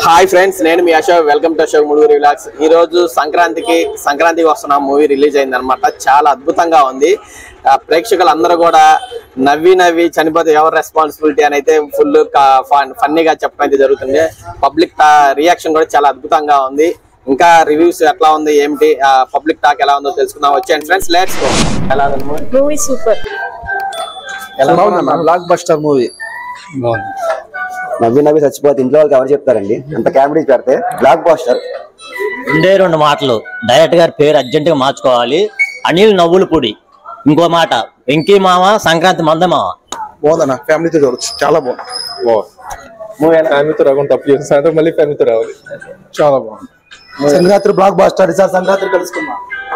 Hi friends, నేను మీ Ashok. Welcome to Ashok Muduguri vlogs. ఈ రోజు సంక్రాంతికి వస్తున్న మూవీ రిలీజ్ అయింది అనమాట. చాలా అద్భుతంగా ఉంది. ప్రేక్షకులు అందరూ కూడా నవ్వి చనిపోతే ఎవరు రెస్పాన్సిబిలిటీ అని అయితే ఫుల్ ఫన్నీగా చెప్పడం అయితే జరుగుతుంది. పబ్లిక్ రియాక్షన్ కూడా చాలా అద్భుతంగా ఉంది. ఇంకా రివ్యూస్ ఎట్లా ఉంది, ఏమిటి పబ్లిక్ టాక్ ఎలా ఉందో తెలుసుకుందాం. వచ్చేయండి ఫ్రెండ్స్, లెట్స్ గో. ఎలా ఉంది మూవీ? సూపర్. ఎలా ఉంది? Block buster movie. నవ్వి చచ్చిపోతే ఇంట్లో వాళ్ళకి ఎవరు చెప్తారండి? అంత కామెడీ పెడితే బ్లాక్ బస్టర్. రెండు మాటలు, డైరెక్టర్ గారి పేరు అర్జెంట్ గా మార్చుకోవాలి. అనిల్ నవ్వుల పొడి. ఇంకో మాట, వెంకీ మామ సంక్రాంతి మంద మామ. బాగుందన్న, ఫ్యామిలీతో చూడొచ్చు. చాలా బాగుంది. ఫ్యామిలీతో రాకుండా తప్పు చేస్తాను, మళ్ళీ ఫ్యామిలీతో రావాలి. చాలా బాగుంది. Sankranti block buster. ఈసారి సంక్రాంతి కలుసుకున్నా.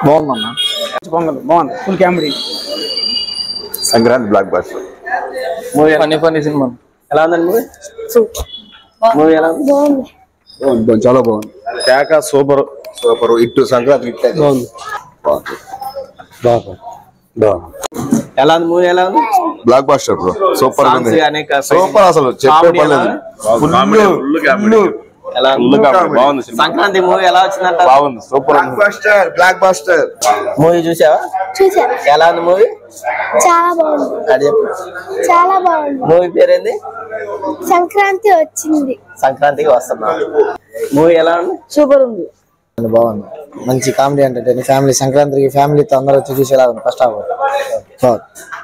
బాగుందన్న. బాగుంది. Full comedy. Sankranti block buster movie. Funny cinema. ఎలా ఉందండి మూవీ? మూవీ ఎలా ఉంది? చాలా బాగుంది. కేక సూపర్ ఇట్టు సంక్రాంతి బాగుంది. ఎలా ఉంది మూవీ? ఎలా ఉంది? Block buster bro, super Songs గానీ, సూపర్. అసలు చెప్పే పర్లేదు. ఎలా ఉంది? సంక్రాంతి మూవీ ఎలా వచ్చిందంట? బాగుంది, సూపర్. బ్లాక్ బస్టర్ మూవీ చూసావా? చూసాను. ఎలా ఉంది మూవీ? చాలా బాగుంది. అది చెప్పు. చాలా బాగుంది. మూవీ పేరేంది? సంక్రాంతి వచ్చింది. సంక్రాంతికి వస్తున్నా. మూవీ ఎలా ఉంది? సూపర్ ఉంది. బాగుంది. మంచి కామెడీ అంటే ఫ్యామిలీ సంక్రాంతికి ఫ్యామిలీతో అందరూ వచ్చి చూసేలా ఉంది. ఫస్ట్ హాఫ్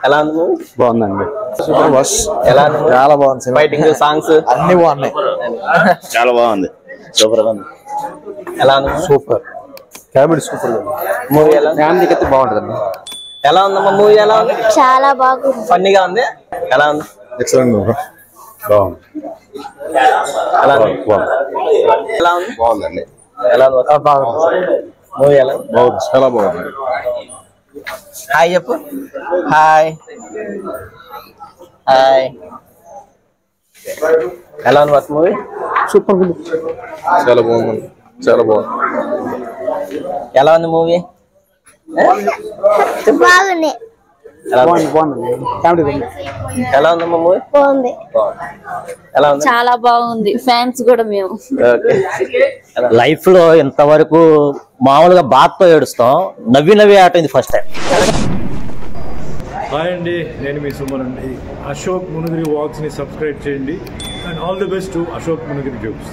ఎలా ఉంది మూవీ? బాగుందండి. Super boss. ఎలా ఉంది? చాలా బాగుంది. ఫైటింగ్, సాంగ్స్ అన్ని బాగున్నాయి. చాలా బాగుంది, సూపర్ గా ఉంది. ఎలా ఉంది? Super comedy. సూపర్ మూవీ ఎలా ఉంది? ఫ్యామిలీకి అయితే బాగుంటుంది. ఎలా ఉందమ్మా మూవీ? ఎలా ఉంది? చాలా బాగుంది. ఫన్నీగా ఉంది. ఎలా ఉంది? ఎక్సలెంట్ బాగుంది. ఎలా ఉంది? ఎలా ఉంది? బాగుందండి. ఎలా ఉంది మూవీ? ఎలా ఉంది? బాగుంది, చాలా బాగుంది. హాయ్ చెప్పు. Hi hi. ఎలా ఉంది వర్క్ మూవీ? సూపర్. చాలా బాగుంది, చాలా బాగుంది. ఎలా ఉంది మూవీ? బాగుంది. ఎలా ఉందమ్మా మూవీ? బాగుంది. ఎలా ఉంది? చాలా బాగుంది. ఫ్యాన్స్ కూడా మేము. లైఫ్ లో ఇంతవరకు మామూలుగా బాధతో ఏడుస్తాం, నవ్వి ఆట ఇది ఫస్ట్ టైం. హాయ్ అండి, నేను మీ సుమన్ అండి. అశోక్ మునుగిరి వ్లాగ్స్ ని సబ్స్క్రైబ్ చేయండి. And all the best to Ashok Munugiri jokes.